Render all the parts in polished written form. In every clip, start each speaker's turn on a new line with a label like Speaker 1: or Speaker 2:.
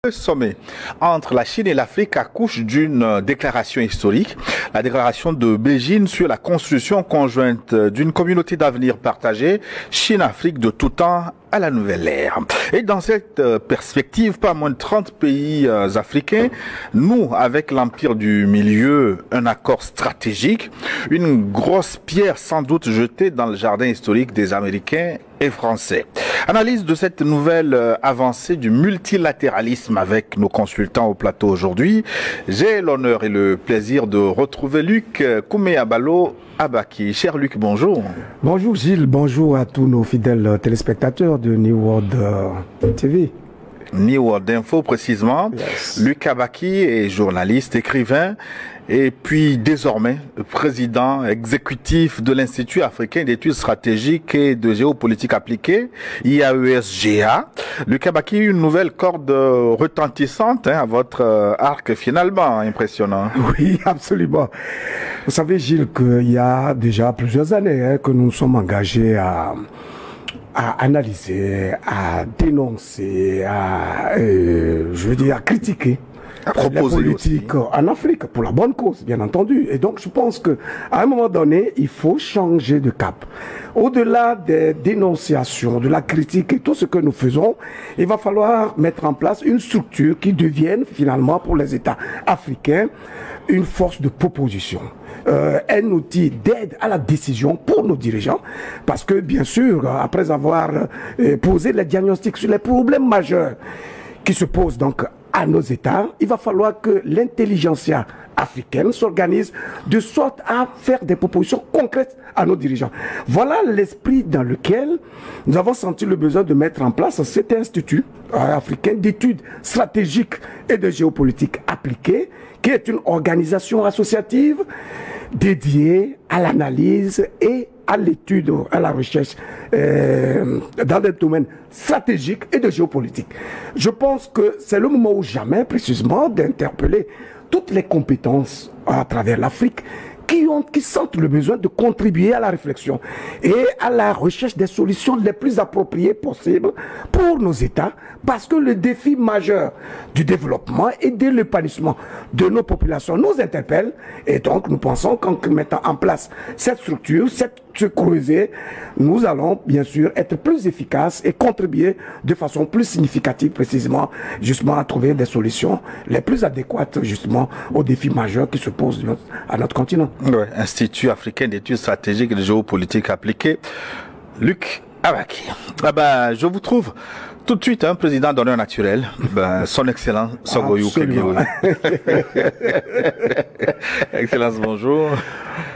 Speaker 1: Le sommet entre la Chine et l'Afrique accouche d'une déclaration historique, la déclaration de Beijing sur la construction conjointe d'une communauté d'avenir partagée, Chine-Afrique de tout temps à la nouvelle ère. Et dans cette perspective, pas moins de 30 pays africains nouent avec l'Empire du Milieu un accord stratégique, une grosse pierre sans doute jetée dans le jardin historique des Américains et Français. Analyse de cette nouvelle avancée du multilatéralisme avec nos consultants au plateau aujourd'hui. J'ai l'honneur et le plaisir de retrouver Luc Kouméabalo Abaki. Cher Luc, bonjour.
Speaker 2: Bonjour Gilles, bonjour à tous nos fidèles téléspectateurs de New World TV.
Speaker 1: New World Info précisément. Yes. Luc Abaki est journaliste, écrivain et puis désormais président exécutif de l'Institut africain d'études stratégiques et de géopolitique appliquée, IAESGA. Luc Abaki, une nouvelle corde retentissante à votre arc finalement impressionnant.
Speaker 2: Oui, absolument. Vous savez Gilles qu'il y a déjà plusieurs années que nous sommes engagés à analyser, à dénoncer, à critiquer la politique en Afrique, pour la bonne cause, bien entendu. Et donc, je pense qu'à un moment donné, il faut changer de cap. Au-delà des dénonciations, de la critique et tout ce que nous faisons, il va falloir mettre en place une structure qui devienne finalement pour les États africains une force de proposition. Un outil d'aide à la décision pour nos dirigeants, parce que bien sûr, après avoir posé les diagnostics sur les problèmes majeurs qui se posent donc à nos États, il va falloir que l'intelligentsia africaine s'organise de sorte à faire des propositions concrètes à nos dirigeants. Voilà l'esprit dans lequel nous avons senti le besoin de mettre en place cet institut africain d'études stratégiques et de géopolitique appliquée, qui est une organisation associative dédiée à l'analyse et à l'étude, à la recherche dans des domaines stratégiques et de géopolitique. Je pense que c'est le moment ou jamais, précisément, d'interpeller toutes les compétences à travers l'Afrique qui sentent le besoin de contribuer à la réflexion et à la recherche des solutions les plus appropriées possibles pour nos États, parce que le défi majeur du développement et de l'épanouissement de nos populations nous interpelle, et donc nous pensons qu'en mettant en place cette structure, ce creuset, nous allons bien sûr être plus efficaces et contribuer de façon plus significative précisément justement à trouver des solutions les plus adéquates justement aux défis majeurs qui se posent à notre continent.
Speaker 1: Ouais, Institut africain d'études stratégiques et de géopolitique appliquée, Luc Abaki. Je vous trouve tout de suite président d'honneur naturel, son excellence Sogoyou Kegewe. Excellence, bonjour.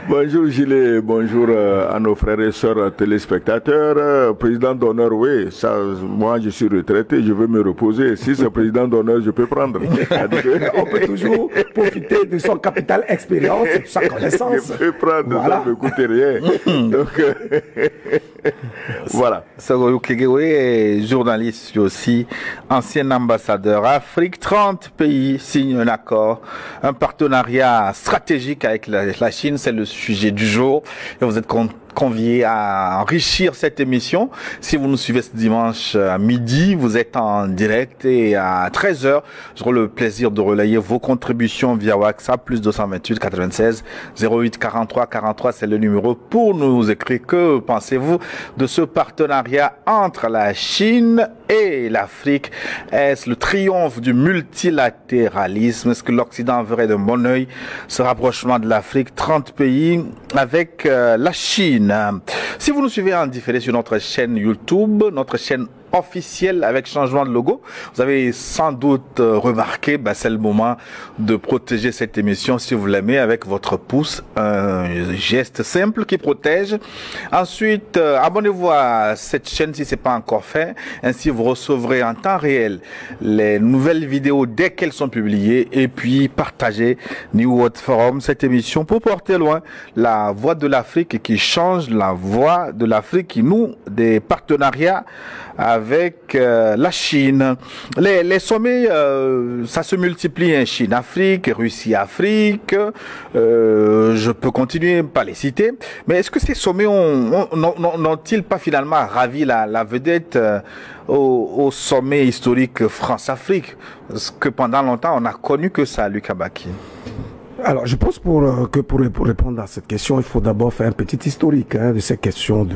Speaker 3: Bonjour Gilles, bonjour à nos frères et sœurs téléspectateurs. Président d'honneur, oui, ça, moi je suis retraité, je veux me reposer. Si c'est président d'honneur, je peux prendre.
Speaker 2: On peut toujours profiter de son capital expérience et de sa connaissance.
Speaker 3: Je peux prendre, voilà. Ça ne me coûte rien. Donc, voilà.
Speaker 1: Sogoyou Kegewe est journaliste aussi, ancien ambassadeur Afrique. 30 pays signent un accord, un partenariat stratégique avec la Chine, c'est le sujet du jour. Et vous êtes conviés à enrichir cette émission. Si vous nous suivez ce dimanche à midi, vous êtes en direct, et à 13h, j'aurai le plaisir de relayer vos contributions via WhatsApp, plus 228 96 08 43 43, c'est le numéro pour nous écrire. Que pensez-vous de ce partenariat entre la Chine et l'Afrique? Est-ce le triomphe du multilatéralisme? Est-ce que l'Occident verrait d'un bon œil ce rapprochement de l'Afrique, 30 pays avec la Chine? Si vous nous suivez en différé sur notre chaîne YouTube, notre chaîne officielle avec changement de logo, vous avez sans doute remarqué, c'est le moment de protéger cette émission si vous l'aimez avec votre pouce, un geste simple qui protège. Ensuite, abonnez-vous à cette chaîne si ce n'est pas encore fait, ainsi vous recevrez en temps réel les nouvelles vidéos dès qu'elles sont publiées, et puis partagez New World Forum, cette émission, pour porter loin la voix de l'Afrique qui change, la voix de l'Afrique qui noue des partenariats avec avec la Chine. Les sommets, ça se multiplie, hein, Chine-Afrique, Russie-Afrique, je peux continuer par les citer, mais est-ce que ces sommets n'ont-ils pas finalement ravi la vedette au sommet historique France-Afrique? Parce que pendant longtemps, on n'a connu que ça, Lucas Baki.
Speaker 2: Alors, je pense pour répondre à cette question, il faut d'abord faire un petit historique de ces questions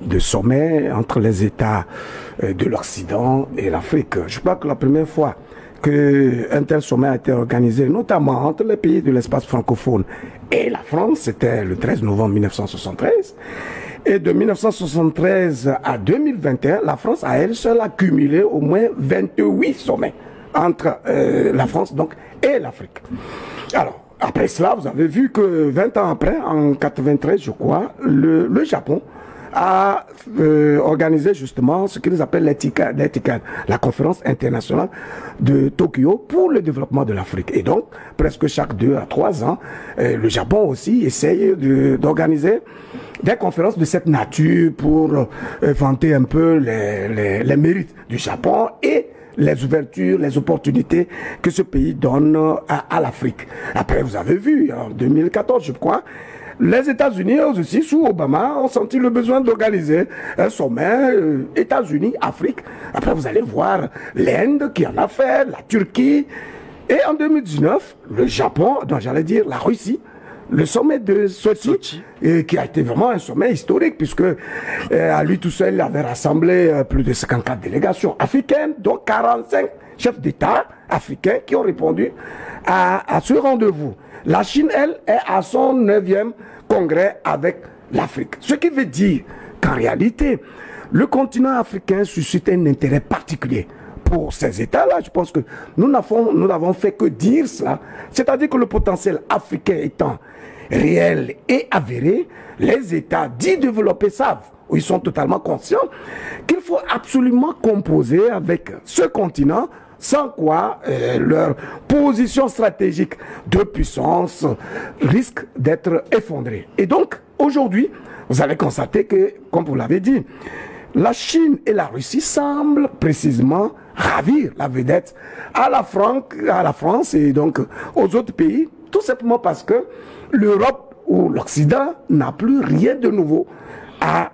Speaker 2: de sommet entre les États de l'Occident et l'Afrique. Je crois que la première fois qu'un tel sommet a été organisé, notamment entre les pays de l'espace francophone et la France, c'était le 13 novembre 1973. Et de 1973 à 2021, la France a elle seule accumulé au moins 28 sommets entre la France donc et l'Afrique. Alors, après cela, vous avez vu que 20 ans après, en 93, je crois, le Japon a organisé justement ce qu'ils appellent l'ETICAD, la conférence internationale de Tokyo pour le développement de l'Afrique. Et donc, presque chaque 2 à 3 ans, le Japon aussi essaye d'organiser des conférences de cette nature pour vanter un peu les mérites du Japon et les ouvertures, les opportunités que ce pays donne à l'Afrique. Après, vous avez vu, en 2014, je crois, les États-Unis aussi, sous Obama, ont senti le besoin d'organiser un sommet États-Unis-Afrique. Après, vous allez voir l'Inde qui en a fait, la Turquie. Et en 2019, le Japon, donc j'allais dire la Russie, le sommet de Sochi, qui a été vraiment un sommet historique, puisque à lui tout seul, il avait rassemblé plus de 54 délégations africaines, dont 45 chefs d'État africains qui ont répondu à ce rendez-vous. La Chine, elle, est à son 9e congrès avec l'Afrique. Ce qui veut dire qu'en réalité, le continent africain suscite un intérêt particulier pour ces États-là. Je pense que nous n'avons fait que dire cela. C'est-à-dire que le potentiel africain étant réel et avéré, les États dits développés savent, ou ils sont totalement conscients, qu'il faut absolument composer avec ce continent, sans quoi leur position stratégique de puissance risque d'être effondrée. Et donc, aujourd'hui, vous allez constater que, comme vous l'avez dit, la Chine et la Russie semblent précisément ravir la vedette à la France et donc aux autres pays, tout simplement parce que l'Europe ou l'Occident n'a plus rien de nouveau à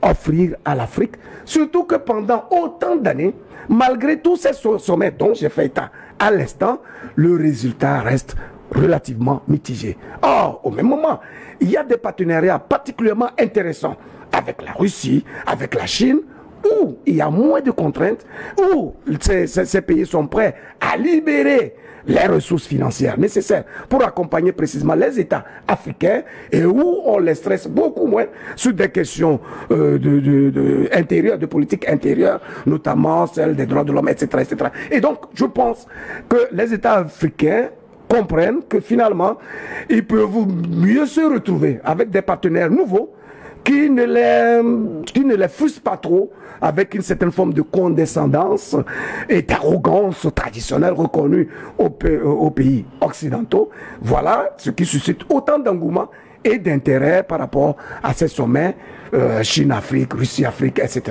Speaker 2: offrir à l'Afrique, surtout que pendant autant d'années, malgré tous ces sommets dont j'ai fait état à l'instant, le résultat reste relativement mitigé. Or, au même moment, il y a des partenariats particulièrement intéressants avec la Russie, avec la Chine, où il y a moins de contraintes, où ces pays sont prêts à libérer les ressources financières nécessaires pour accompagner précisément les États africains et où on les stresse beaucoup moins sur des questions de politique intérieure, notamment celle des droits de l'homme, etc., etc. Et donc, je pense que les États africains comprennent que finalement, ils peuvent mieux se retrouver avec des partenaires nouveaux qui ne les frustrent pas trop avec une certaine forme de condescendance et d'arrogance traditionnelle reconnue aux pays occidentaux. Voilà ce qui suscite autant d'engouement et d'intérêt par rapport à ces sommets Chine-Afrique, Russie-Afrique, etc.,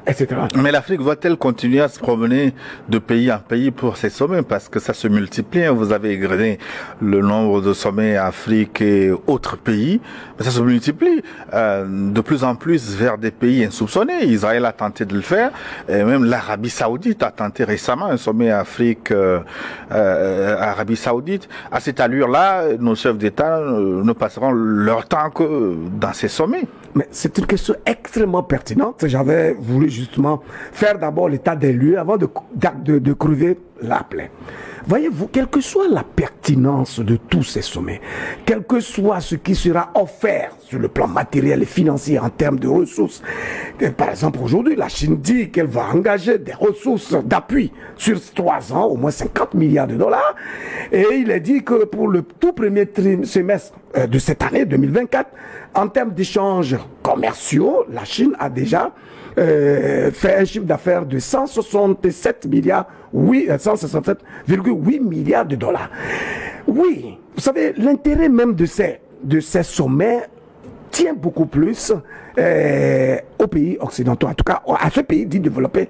Speaker 2: etc.
Speaker 1: Mais l'Afrique va-t-elle continuer à se promener de pays en pays pour ces sommets? Parce que ça se multiplie. Vous avez égrené le nombre de sommets Afrique et autres pays. Mais ça se multiplie de plus en plus vers des pays insoupçonnés. Israël a tenté de le faire. Et même l'Arabie Saoudite a tenté récemment un sommet Afrique-Arabie Saoudite. À cette allure-là, nos chefs d'État ne passeront leur temps que dans ces sommets.
Speaker 2: Mais c'est une question extrêmement pertinente. J'avais voulu justement faire d'abord l'état des lieux avant de crever la plaie. Voyez-vous, quelle que soit la pertinence de tous ces sommets, quel que soit ce qui sera offert sur le plan matériel et financier en termes de ressources, par exemple aujourd'hui, la Chine dit qu'elle va engager des ressources d'appui sur 3 ans, au moins 50 milliards de dollars, et il est dit que pour le tout premier semestre de cette année 2024, en termes d'échanges commerciaux, la Chine a déjà fait un chiffre d'affaires de 167,8 milliards de dollars. Oui, vous savez, l'intérêt même de ces sommets tient beaucoup plus aux pays occidentaux, en tout cas à ce pays dit développé.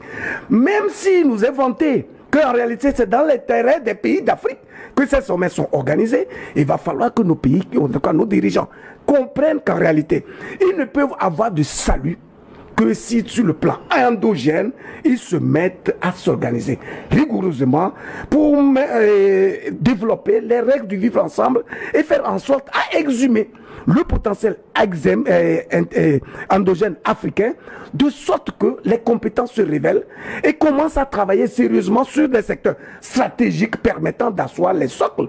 Speaker 2: Même si nous est vanté qu'en réalité c'est dans l'intérêt des pays d'Afrique que ces sommets sont organisés, il va falloir que nos pays, en tout cas nos dirigeants, comprennent qu'en réalité, ils ne peuvent avoir de salut que si sur le plan endogène, ils se mettent à s'organiser rigoureusement pour développer les règles du vivre ensemble et faire en sorte à exhumer le potentiel endogène africain, de sorte que les compétences se révèlent et commencent à travailler sérieusement sur des secteurs stratégiques permettant d'asseoir les socles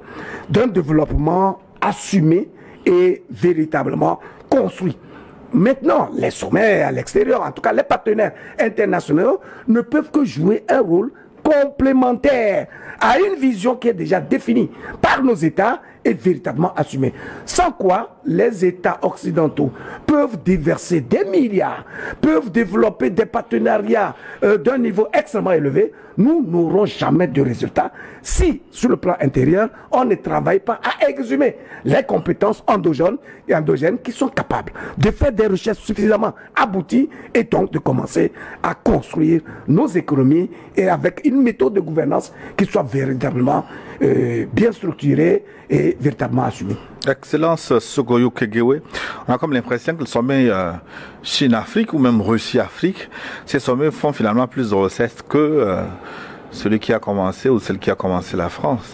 Speaker 2: d'un développement assumé et véritablement construit. Maintenant, les sommets à l'extérieur, en tout cas les partenaires internationaux, ne peuvent que jouer un rôle complémentaire à une vision qui est déjà définie par nos États et véritablement assumée. Sans quoi, les États occidentaux peuvent déverser des milliards, peuvent développer des partenariats d'un niveau extrêmement élevé. Nous n'aurons jamais de résultats si, sur le plan intérieur, on ne travaille pas à exhumer les compétences endogènes qui sont capables de faire des recherches suffisamment abouties et donc de commencer à construire nos économies et avec une méthode de gouvernance qui soit véritablement bien structurée et véritablement assumée.
Speaker 1: Excellence Sogoyo Kegewe, on a comme l'impression que le sommet Chine-Afrique ou même Russie-Afrique, ces sommets font finalement plus de recettes que celui qui a commencé ou celle qui a commencé la France.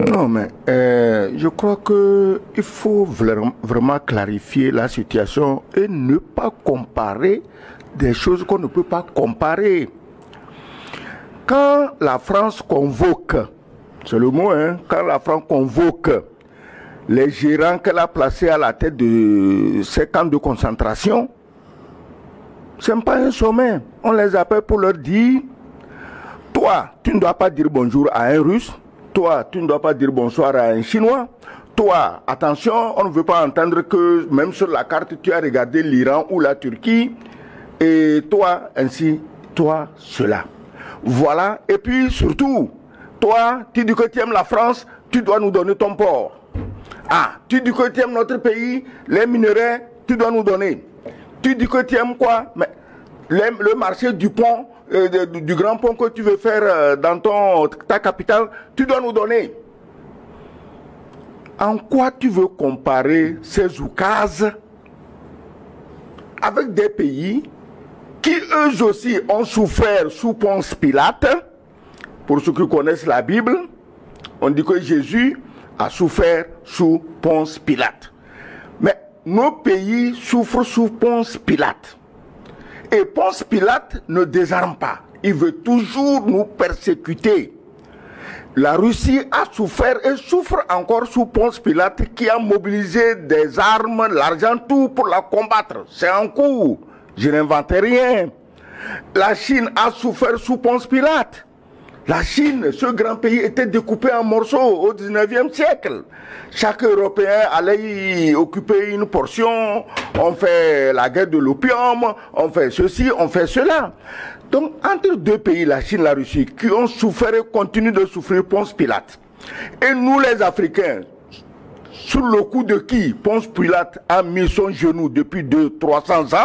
Speaker 3: Non, mais je crois qu'il faut vraiment clarifier la situation et ne pas comparer des choses qu'on ne peut pas comparer. Quand la France convoque, c'est le mot, hein, quand la France convoque les gérants qu'elle a placés à la tête de ces camps de concentration, ce n'est pas un sommet. On les appelle pour leur dire, toi, tu ne dois pas dire bonjour à un Russe, toi, tu ne dois pas dire bonsoir à un Chinois, toi, attention, on ne veut pas entendre que même sur la carte, tu as regardé l'Iran ou la Turquie, et toi, ainsi, toi, cela. Voilà, et puis surtout, toi, tu dis que tu aimes la France, tu dois nous donner ton port. Ah, tu dis que tu aimes notre pays, les minerais, tu dois nous donner. Tu dis que tu aimes quoi? Mais le marché du pont, du grand pont que tu veux faire dans ta capitale, tu dois nous donner. En quoi tu veux comparer ces oukases avec des pays qui eux aussi ont souffert sous Ponce Pilate? Pour ceux qui connaissent la Bible, on dit que Jésus a souffert sous Ponce Pilate. Mais nos pays souffrent sous Ponce Pilate. Et Ponce Pilate ne désarme pas. Il veut toujours nous persécuter. La Russie a souffert et souffre encore sous Ponce Pilate qui a mobilisé des armes, l'argent, tout pour la combattre. C'est en cours. Je n'invente rien. La Chine a souffert sous Ponce Pilate. La Chine, ce grand pays, était découpé en morceaux au 19e siècle. Chaque Européen allait y occuper une portion, on fait la guerre de l'opium, on fait ceci, on fait cela. Donc, entre deux pays, la Chine et la Russie, qui ont souffert et continuent de souffrir Ponce Pilate, et nous les Africains, sous le coup de qui Ponce Pilate a mis son genou depuis 200-300 ans,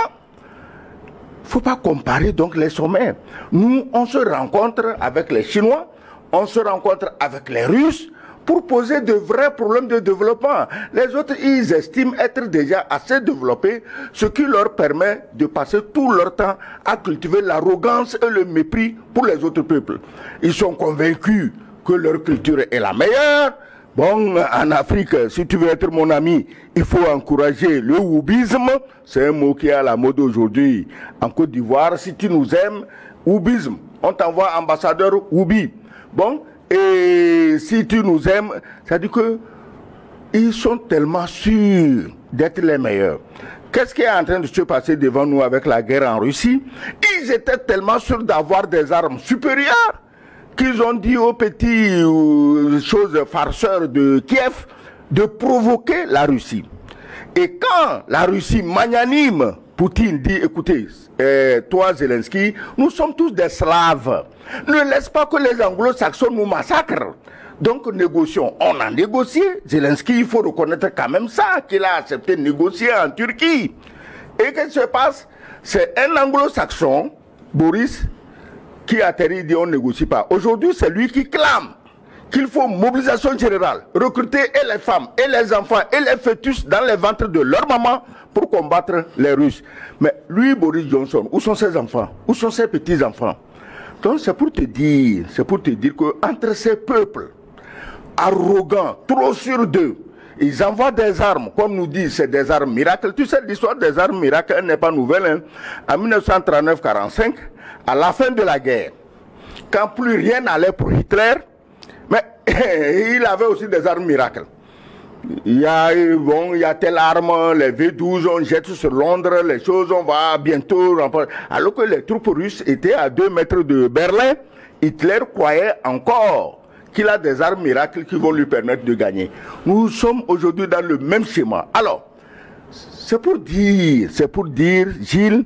Speaker 3: il ne faut pas comparer donc les sommets. Nous, on se rencontre avec les Chinois, on se rencontre avec les Russes pour poser de vrais problèmes de développement. Les autres, ils estiment être déjà assez développés, ce qui leur permet de passer tout leur temps à cultiver l'arrogance et le mépris pour les autres peuples. Ils sont convaincus que leur culture est la meilleure. Bon, en Afrique, si tu veux être mon ami, il faut encourager le oubisme. C'est un mot qui est à la mode aujourd'hui. En Côte d'Ivoire, si tu nous aimes, oubisme. On t'envoie ambassadeur oubi. Bon, et si tu nous aimes, ça dit que ils sont tellement sûrs d'être les meilleurs. Qu'est-ce qui est en train de se passer devant nous avec la guerre en Russie? Ils étaient tellement sûrs d'avoir des armes supérieures qu'ils ont dit aux petits choses farceurs de Kiev de provoquer la Russie. Et quand la Russie magnanime, Poutine dit, écoutez, toi Zelensky, nous sommes tous des slaves. Ne laisse pas que les anglo-saxons nous massacrent. Donc négocions. On a négocié. Zelensky, il faut reconnaître quand même ça, qu'il a accepté de négocier en Turquie. Et qu'est-ce qui se passe? C'est un anglo-saxon, Boris, qui atterrit et dit on ne négocie pas. Aujourd'hui, c'est lui qui clame qu'il faut mobilisation générale, recruter et les femmes, et les enfants, et les fœtus dans les ventres de leur maman pour combattre les Russes. Mais lui, Boris Johnson, où sont ses enfants? Où sont ses petits-enfants? Donc c'est pour te dire qu'entre ces peuples arrogants, trop sûrs d'eux, ils envoient des armes, comme nous disent, c'est des armes miracles. Tu sais, l'histoire des armes miracles, elle n'est pas nouvelle. Hein. En 1939-45, à la fin de la guerre, quand plus rien n'allait pour Hitler, mais il avait aussi des armes miracles. Il y a telle arme, les V12, on jette sur Londres, les choses, on va bientôt remporter. Alors que les troupes russes étaient à 2 mètres de Berlin, Hitler croyait encore qu'il a des armes miracles qui vont lui permettre de gagner. Nous sommes aujourd'hui dans le même schéma. Alors, c'est pour dire, Gilles,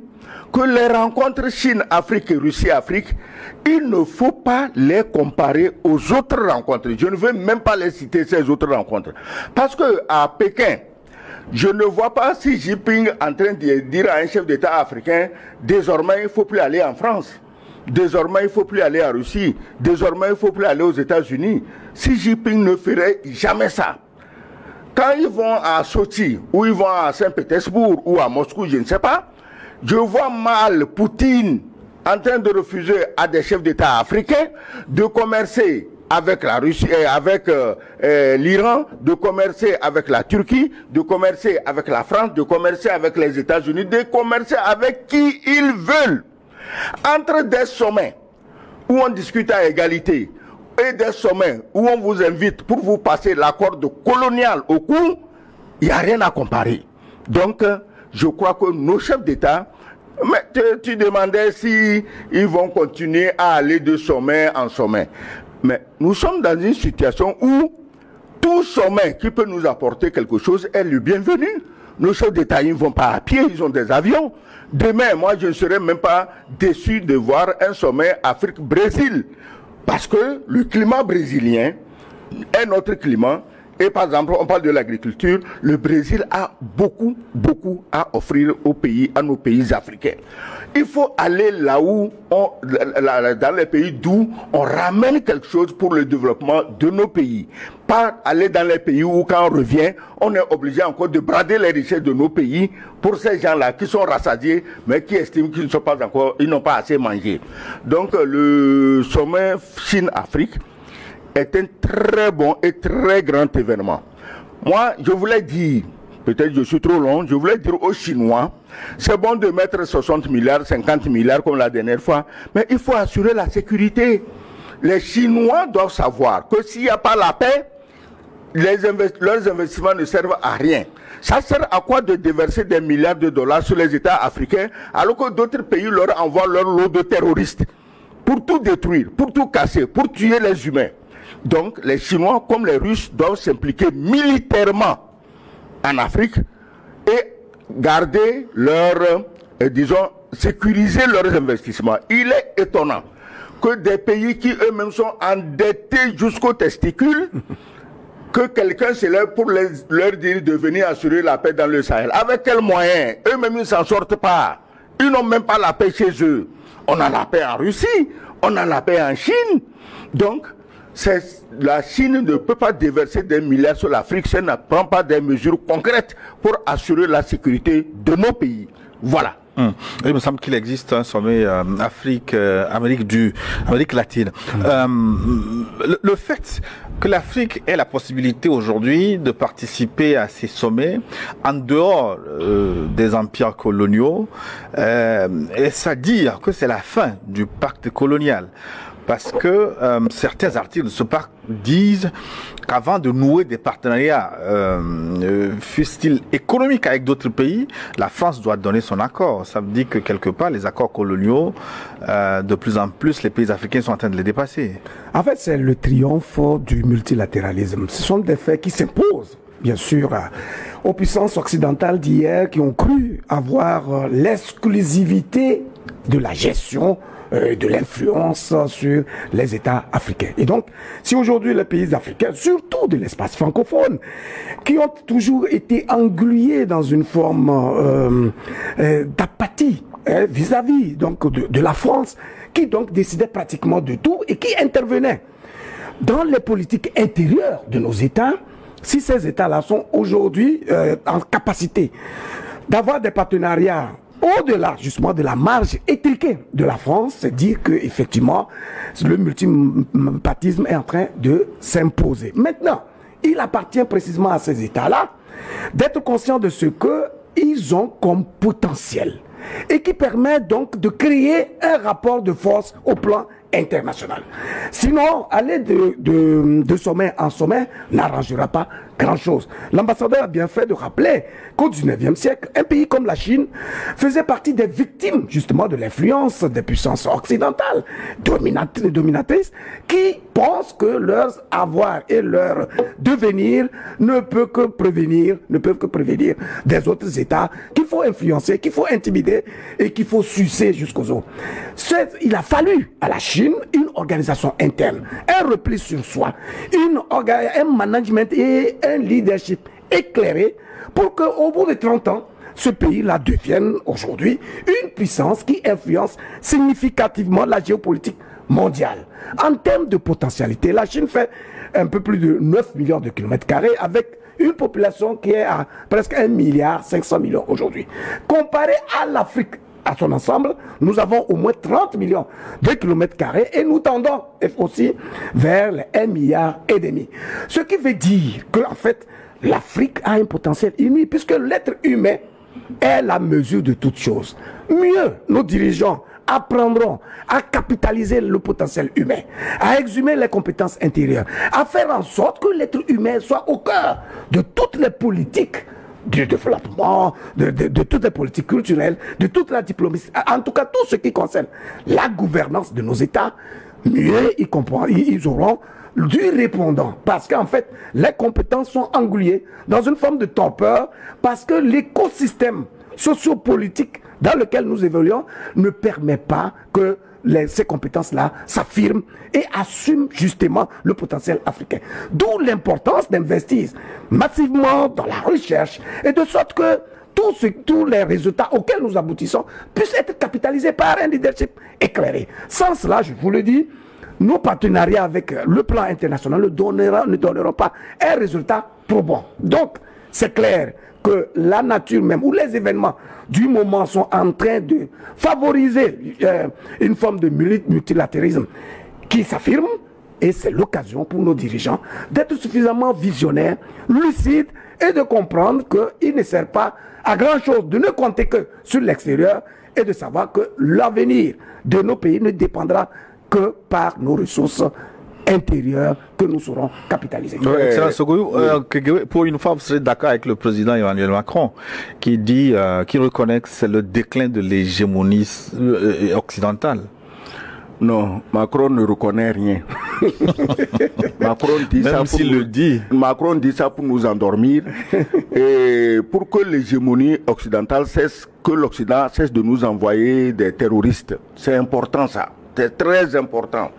Speaker 3: que les rencontres Chine-Afrique et Russie-Afrique, il ne faut pas les comparer aux autres rencontres. Je ne veux même pas les citer, ces autres rencontres. Parce qu'à Pékin, je ne vois pas Xi Jinping en train de dire à un chef d'État africain, désormais il ne faut plus aller en France, désormais il ne faut plus aller en Russie, désormais il ne faut plus aller aux États-Unis. Xi Jinping ne ferait jamais ça. Quand ils vont à Sochi, ou ils vont à Saint-Pétersbourg, ou à Moscou, je ne sais pas, je vois mal Poutine en train de refuser à des chefs d'État africains de commercer avec la Russie, avec l'Iran, de commercer avec la Turquie, de commercer avec la France, de commercer avec les États-Unis, de commercer avec qui ils veulent. Entre des sommets où on discute à égalité et des sommets où on vous invite pour vous passer l'accord colonial au cou, il n'y a rien à comparer. Donc, je crois que nos chefs d'État, mais tu demandais si ils vont continuer à aller de sommet en sommet. Mais nous sommes dans une situation où tout sommet qui peut nous apporter quelque chose est le bienvenu. Nos chefs d'État, ils ne vont pas à pied, ils ont des avions. Demain, moi, je ne serais même pas déçu de voir un sommet Afrique-Brésil. Parce que le climat brésilien est notre climat. Et par exemple, on parle de l'agriculture, le Brésil a beaucoup à offrir aux pays, à nos pays africains. Il faut aller là où, dans les pays d'où on ramène quelque chose pour le développement de nos pays. Pas aller dans les pays où quand on revient, on est obligé encore de brader les richesses de nos pays pour ces gens-là qui sont rassasiés, mais qui estiment qu'ils ne sont pas encore, ils n'ont pas assez mangé. Donc le sommet Chine-Afrique est un très bon et très grand événement. Moi, je voulais dire, peut-être je suis trop long, je voulais dire aux Chinois, c'est bon de mettre 60 milliards, 50 milliards comme la dernière fois, mais il faut assurer la sécurité. Les Chinois doivent savoir que s'il n'y a pas la paix, leurs investissements ne servent à rien. Ça sert à quoi de déverser des milliards de dollars sur les États africains alors que d'autres pays leur envoient leur lot de terroristes pour tout détruire, pour tout casser, pour tuer les humains. Donc les Chinois comme les Russes doivent s'impliquer militairement en Afrique et garder leur, disons, sécuriser leurs investissements. Il est étonnant que des pays qui eux-mêmes sont endettés jusqu'aux testicules, que quelqu'un se lève pour leur dire de venir assurer la paix dans le Sahel. Avec quels moyens? Eux-mêmes ils ne s'en sortent pas. Ils n'ont même pas la paix chez eux. On a la paix en Russie, on a la paix en Chine. Donc, la Chine ne peut pas déverser des milliards sur l'Afrique si elle ne prend pas des mesures concrètes pour assurer la sécurité de nos pays. Voilà.
Speaker 1: Il me semble qu'il existe un sommet Amérique latine. Le fait que l'Afrique ait la possibilité aujourd'hui de participer à ces sommets en dehors des empires coloniaux, est-ce à dire que c'est la fin du pacte colonial? Parce que certains articles de ce pacte disent qu'avant de nouer des partenariats, fussent-ils économiques avec d'autres pays, la France doit donner son accord. Ça veut dire que quelque part, les accords coloniaux, de plus en plus, les pays africains sont en train de les dépasser.
Speaker 2: En fait, c'est le triomphe du multilatéralisme. Ce sont des faits qui s'imposent, bien sûr, aux puissances occidentales d'hier qui ont cru avoir l'exclusivité de la gestion de l'influence sur les États africains. Et donc, si aujourd'hui les pays africains, surtout de l'espace francophone, qui ont toujours été englués dans une forme d'apathie vis-à-vis donc de la France, qui donc décidait pratiquement de tout et qui intervenait dans les politiques intérieures de nos États, si ces États-là sont aujourd'hui en capacité d'avoir des partenariats au-delà justement de la marge étriquée de la France, c'est dire que effectivement le multipartisme est en train de s'imposer. Maintenant, il appartient précisément à ces États-là d'être conscients de ce qu'ils ont comme potentiel et qui permet donc de créer un rapport de force au plan international. Sinon, aller de sommet en sommet n'arrangera pas grand-chose. L'ambassadeur a bien fait de rappeler qu'au 19e siècle, un pays comme la Chine faisait partie des victimes justement de l'influence des puissances occidentales dominatrices qui pensent que leurs avoirs et leur devenir ne peuvent que prévenir des autres États qu'il faut influencer, qu'il faut intimider et qu'il faut sucer jusqu'aux os. Il a fallu à la Chine une organisation interne, un repli sur soi, un management et un leadership éclairé pour qu'au bout de 30 ans, ce pays-là devienne aujourd'hui une puissance qui influence significativement la géopolitique mondiale. En termes de potentialité, la Chine fait un peu plus de 9 millions de kilomètres carrés avec une population qui est à presque 1,5 milliard aujourd'hui. Comparé à l'Afrique, à son ensemble, nous avons au moins 30 millions de kilomètres carrés et nous tendons aussi vers les 1,5 milliard. Ce qui veut dire que, en fait, l'Afrique a un potentiel inouï puisque l'être humain est la mesure de toutes choses. Mieux, nos dirigeants apprendront à capitaliser le potentiel humain, à exhumer les compétences intérieures, à faire en sorte que l'être humain soit au cœur de toutes les politiques du développement, de toutes les politiques culturelles, de toute la diplomatie, en tout cas tout ce qui concerne la gouvernance de nos États, mieux ils auront du répondant. Parce qu'en fait, les compétences sont engluées dans une forme de torpeur, parce que l'écosystème sociopolitique dans lequel nous évoluons ne permet pas que ces compétences-là s'affirment et assument justement le potentiel africain. D'où l'importance d'investir massivement dans la recherche et de sorte que tous les résultats auxquels nous aboutissons puissent être capitalisés par un leadership éclairé. Sans cela, je vous le dis, nos partenariats avec le plan international ne donneront pas un résultat probant. Donc, c'est clair que la nature même ou les événements du moment sont en train de favoriser une forme de multilatéralisme qui s'affirme, et c'est l'occasion pour nos dirigeants d'être suffisamment visionnaires, lucides et de comprendre qu'il ne sert pas à grand chose de ne compter que sur l'extérieur et de savoir que l'avenir de nos pays ne dépendra que par nos ressources intérieures que nous saurons capitaliser.
Speaker 1: Pour une fois, vous serez d'accord avec le président Emmanuel Macron qui dit, qui reconnaît que c'est le déclin de l'hégémonie occidentale.
Speaker 3: Non, Macron ne reconnaît rien. Macron dit ça pour nous endormir et pour que l'hégémonie occidentale cesse, que l'Occident cesse de nous envoyer des terroristes. C'est important ça, c'est très important.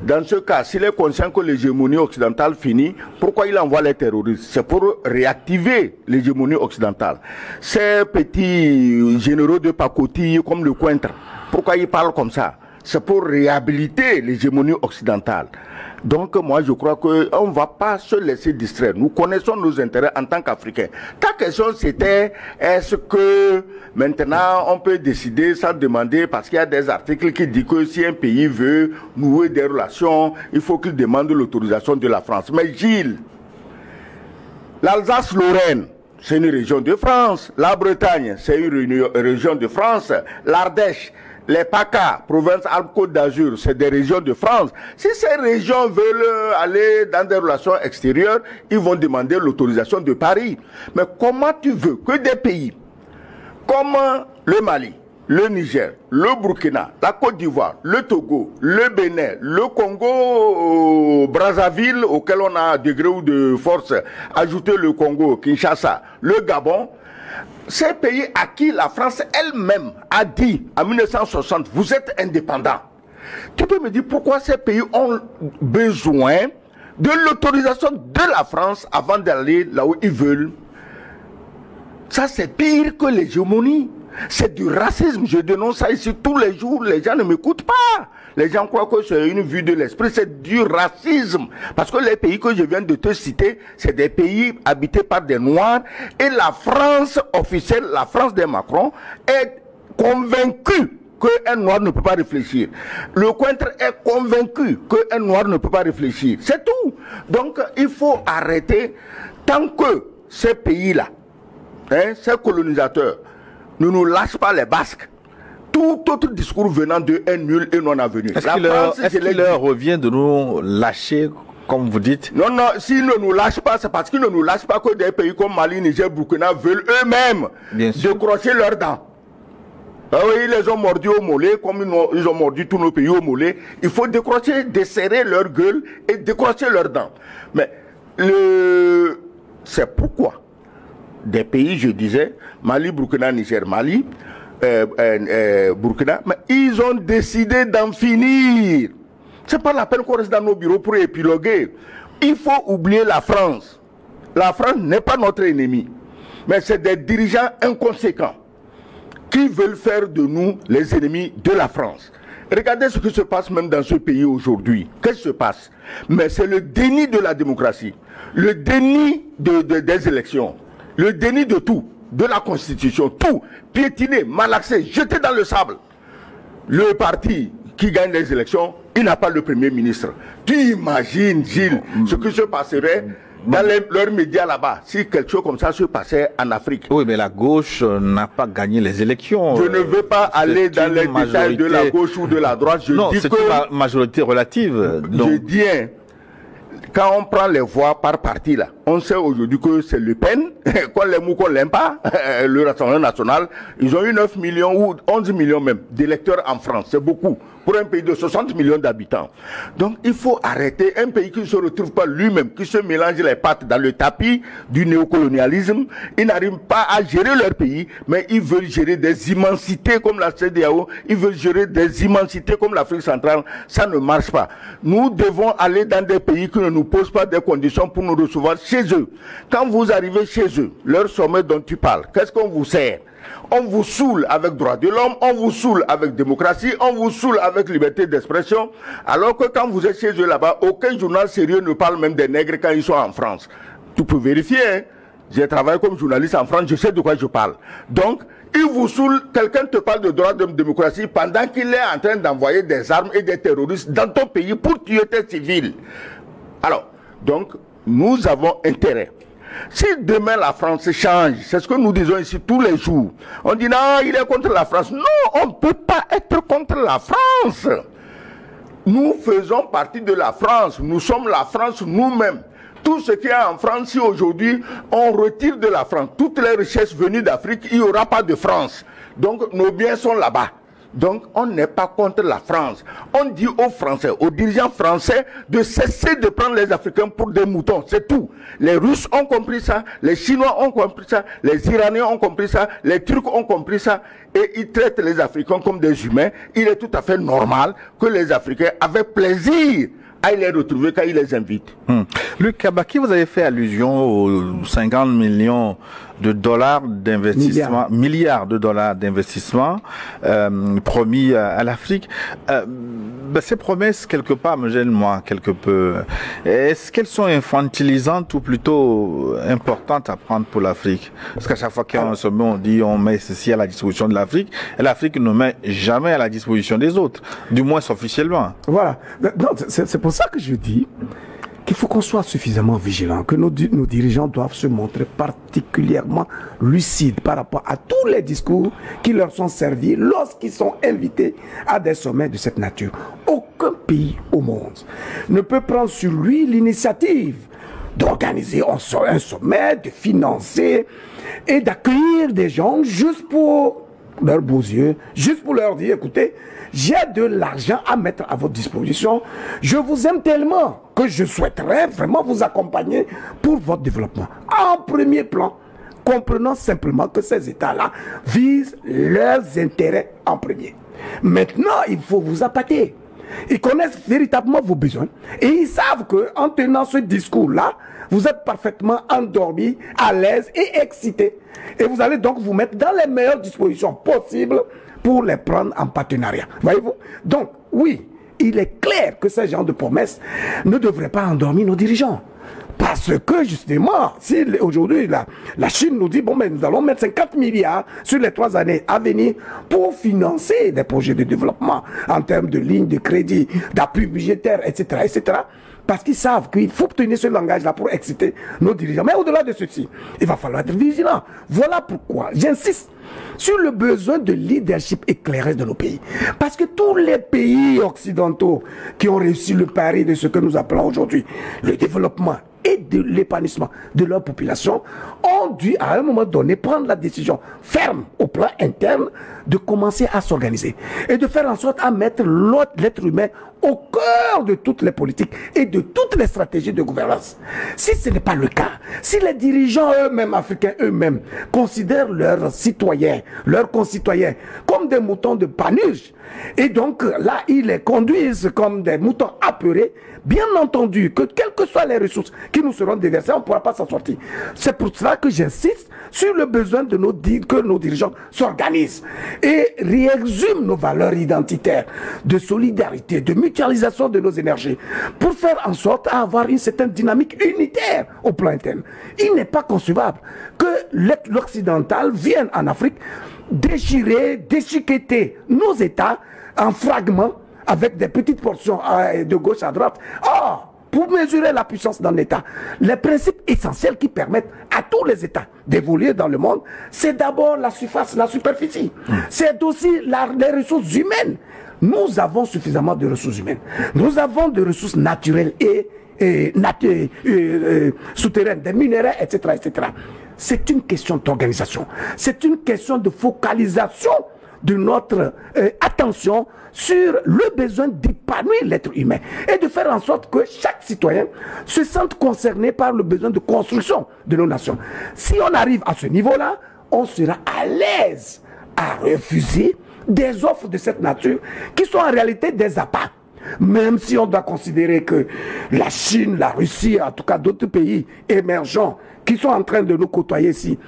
Speaker 3: Dans ce cas, s'il est conscient que l'hégémonie occidentale finit, pourquoi il envoie les terroristes? C'est pour réactiver l'hégémonie occidentale. Ces petits généraux de pacotille comme le Cointre, pourquoi ils parlent comme ça? C'est pour réhabiliter l'hégémonie occidentale. Donc moi je crois qu'on ne va pas se laisser distraire. Nous connaissons nos intérêts en tant qu'Africains. Ta question c'était, est-ce que maintenant on peut décider sans demander, parce qu'il y a des articles qui disent que si un pays veut nouer des relations, il faut qu'il demande l'autorisation de la France. Mais Gilles, l'Alsace-Lorraine, c'est une région de France. La Bretagne, c'est une région de France. L'Ardèche, les PACA, province Alpes-Côte d'Azur, c'est des régions de France. Si ces régions veulent aller dans des relations extérieures, ils vont demander l'autorisation de Paris. Mais comment tu veux que des pays comme le Mali, le Niger, le Burkina, la Côte d'Ivoire, le Togo, le Bénin, le Congo, Brazzaville, auquel on a degré ou de force, ajouter le Congo, Kinshasa, le Gabon, ces pays à qui la France elle-même a dit en 1960, vous êtes indépendants. Tu peux me dire pourquoi ces pays ont besoin de l'autorisation de la France avant d'aller là où ils veulent? Ça, c'est pire que l'hégémonie. C'est du racisme. Je dénonce ça ici tous les jours. Les gens ne m'écoutent pas. Les gens croient que c'est une vue de l'esprit. C'est du racisme. Parce que les pays que je viens de te citer, c'est des pays habités par des Noirs. Et la France officielle, la France de Macron, est convaincue qu'un Noir ne peut pas réfléchir. Le Cointre est convaincu qu'un Noir ne peut pas réfléchir. C'est tout. Donc, il faut arrêter tant que ces pays-là, ces colonisateurs, ne nous lâchent pas les Basques. Tout autre discours venant d'eux est nul et non avenu.
Speaker 1: Est-ce qu'il leur revient de nous lâcher, comme vous dites?
Speaker 3: Non, non, s'ils ne nous lâchent pas, c'est parce qu'ils ne nous lâchent pas que des pays comme Mali, Niger, Burkina veulent eux-mêmes décrocher leurs dents. Ah oui, ils les ont mordus au mollet, comme ils ont mordu tous nos pays au mollet. Il faut décrocher, desserrer leur gueule et décrocher leurs dents. Mais c'est pourquoi des pays, je disais, Mali, Burkina, Niger, Mali, Burkina, mais ils ont décidé d'en finir. C'est pas la peine qu'on reste dans nos bureaux pour épiloguer. Il faut oublier la France. La France n'est pas notre ennemi, mais c'est des dirigeants inconséquents qui veulent faire de nous les ennemis de la France. Regardez ce qui se passe même dans ce pays aujourd'hui. Qu'est-ce qui se passe? Mais c'est le déni de la démocratie, le déni des élections, le déni de tout, de la Constitution, tout, piétiné, malaxé, jeté dans le sable. Le parti qui gagne les élections, il n'a pas le Premier ministre. Tu imagines, Gilles, ce qui se passerait dans leurs médias là-bas, si quelque chose comme ça se passait en Afrique.
Speaker 1: Oui, mais la gauche n'a pas gagné les élections.
Speaker 3: Je ne veux pas aller dans les détails de la gauche ou de la droite.
Speaker 1: Non, c'est une majorité relative. Donc.
Speaker 3: Je dis, quand on prend les voix par parti là, on sait aujourd'hui que c'est Le Pen, qu'on l'aime ou qu'on l'aime pas, le Rassemblement national, ils ont eu 9 millions ou 11 millions même d'électeurs en France. C'est beaucoup pour un pays de 60 millions d'habitants. Donc il faut arrêter un pays qui ne se retrouve pas lui-même, qui se mélange les pattes dans le tapis du néocolonialisme. Ils n'arrivent pas à gérer leur pays, mais ils veulent gérer des immensités comme la CEDEAO, ils veulent gérer des immensités comme l'Afrique centrale. Ça ne marche pas. Nous devons aller dans des pays qui ne nous posent pas des conditions pour nous recevoir chez eux. Quand vous arrivez chez eux, leur sommet dont tu parles, qu'est-ce qu'on vous sert? On vous saoule avec droits de l'homme, on vous saoule avec démocratie, on vous saoule avec liberté d'expression, alors que quand vous êtes chez eux là-bas, aucun journal sérieux ne parle même des nègres quand ils sont en France. Tu peux vérifier, hein? J'ai travaillé comme journaliste en France, je sais de quoi je parle. Donc, ils vous saoulent, quelqu'un te parle de droits de démocratie pendant qu'il est en train d'envoyer des armes et des terroristes dans ton pays pour tuer tes civils. Alors, donc, nous avons intérêt. Si demain la France change, c'est ce que nous disons ici tous les jours. On dit non, il est contre la France. Non, on ne peut pas être contre la France. Nous faisons partie de la France. Nous sommes la France nous-mêmes. Tout ce qui est en France, si aujourd'hui on retire de la France toutes les richesses venues d'Afrique, il n'y aura pas de France. Donc nos biens sont là-bas. Donc, on n'est pas contre la France. On dit aux Français, aux dirigeants français, de cesser de prendre les Africains pour des moutons. C'est tout. Les Russes ont compris ça, les Chinois ont compris ça, les Iraniens ont compris ça, les Turcs ont compris ça, et ils traitent les Africains comme des humains. Il est tout à fait normal que les Africains, avec plaisir, aillent les retrouver quand ils les invitent.
Speaker 1: Luc Kabaki, vous avez fait allusion aux 50 millions de dollars d'investissement, milliards de dollars d'investissement promis à l'Afrique. Ces promesses, quelque part, me gênent moi quelque peu. Est-ce qu'elles sont infantilisantes ou plutôt importantes à prendre pour l'Afrique? Parce qu'à chaque fois qu'il y a un sommet, on dit on met ceci à la disposition de l'Afrique, et l'Afrique ne met jamais à la disposition des autres, du moins officiellement.
Speaker 2: Voilà. C'est pour ça que je dis qu'il faut qu'on soit suffisamment vigilant, que nos dirigeants doivent se montrer particulièrement lucides par rapport à tous les discours qui leur sont servis lorsqu'ils sont invités à des sommets de cette nature. Aucun pays au monde ne peut prendre sur lui l'initiative d'organiser un sommet, de financer et d'accueillir des gens juste pour leurs beaux yeux, juste pour leur dire, écoutez, j'ai de l'argent à mettre à votre disposition. Je vous aime tellement que je souhaiterais vraiment vous accompagner pour votre développement. En premier plan, Comprenons simplement que ces États-là visent leurs intérêts en premier. Maintenant, il faut vous appâter. Ils connaissent véritablement vos besoins et ils savent qu'en tenant ce discours-là, vous êtes parfaitement endormi, à l'aise et excité. Et vous allez donc vous mettre dans les meilleures dispositions possibles pour les prendre en partenariat. Voyez-vous? Donc, oui, il est clair que ce genre de promesses ne devraient pas endormir nos dirigeants. Parce que justement, si aujourd'hui la Chine nous dit, bon, mais nous allons mettre 50 milliards sur les 3 années à venir pour financer des projets de développement en termes de lignes de crédit, d'appui budgétaire, etc., etc., parce qu'ils savent qu'il faut tenir ce langage-là pour exciter nos dirigeants. Mais au-delà de ceci, il va falloir être vigilant. Voilà pourquoi j'insiste sur le besoin de leadership éclairé de nos pays. Parce que tous les pays occidentaux qui ont réussi le pari de ce que nous appelons aujourd'hui le développement et de l'épanouissement de leur population ont dû à un moment donné prendre la décision ferme au plan interne de commencer à s'organiser et de faire en sorte à mettre l'être humain au cœur de toutes les politiques et de toutes les stratégies de gouvernance. Si ce n'est pas le cas, si les dirigeants eux-mêmes, africains eux-mêmes, considèrent leurs citoyens, leurs concitoyens comme des moutons de Panurge, et donc là, ils les conduisent comme des moutons apeurés, bien entendu que quelles que soient les ressources qui nous seront déversées, on ne pourra pas s'en sortir. C'est pour cela que j'insiste sur le besoin de que nos dirigeants s'organisent et réexhument nos valeurs identitaires de solidarité, de mutualisation de nos énergies pour faire en sorte à avoir une certaine dynamique unitaire au plan interne. Il n'est pas concevable que l'occidental vienne en Afrique déchirer, déchiqueter nos États en fragments avec des petites portions de gauche à droite. Or, pour mesurer la puissance d'un État, les principes essentiels qui permettent à tous les États d'évoluer dans le monde, c'est d'abord la surface, la superficie. C'est aussi les ressources humaines. Nous avons suffisamment de ressources humaines. Nous avons des ressources naturelles et souterraines, des minéraux, etc., etc. C'est une question d'organisation. C'est une question de focalisation de notre attention sur le besoin d'épanouir l'être humain et de faire en sorte que chaque citoyen se sente concerné par le besoin de construction de nos nations. Si on arrive à ce niveau-là, on sera à l'aise à refuser des offres de cette nature qui sont en réalité des appâts. Même si on doit considérer que la Chine, la Russie, en tout cas d'autres pays émergents qui sont en train de nous côtoyer ici,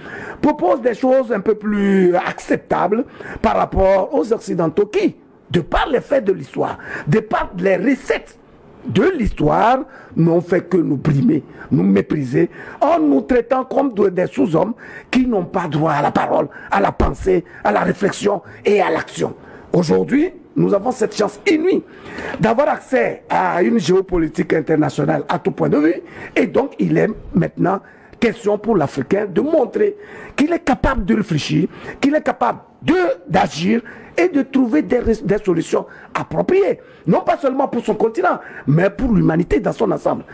Speaker 2: proposent des choses un peu plus acceptables par rapport aux Occidentaux qui, de par les faits de l'histoire, de par les recettes de l'histoire, n'ont fait que nous brimer, nous mépriser, en nous traitant comme des sous-hommes qui n'ont pas droit à la parole, à la pensée, à la réflexion et à l'action. Aujourd'hui, nous avons cette chance inouïe d'avoir accès à une géopolitique internationale à tout point de vue. Et donc, il est maintenant question pour l'Africain de montrer qu'il est capable de réfléchir, qu'il est capable d'agir et de trouver des solutions appropriées. Non pas seulement pour son continent, mais pour l'humanité dans son ensemble.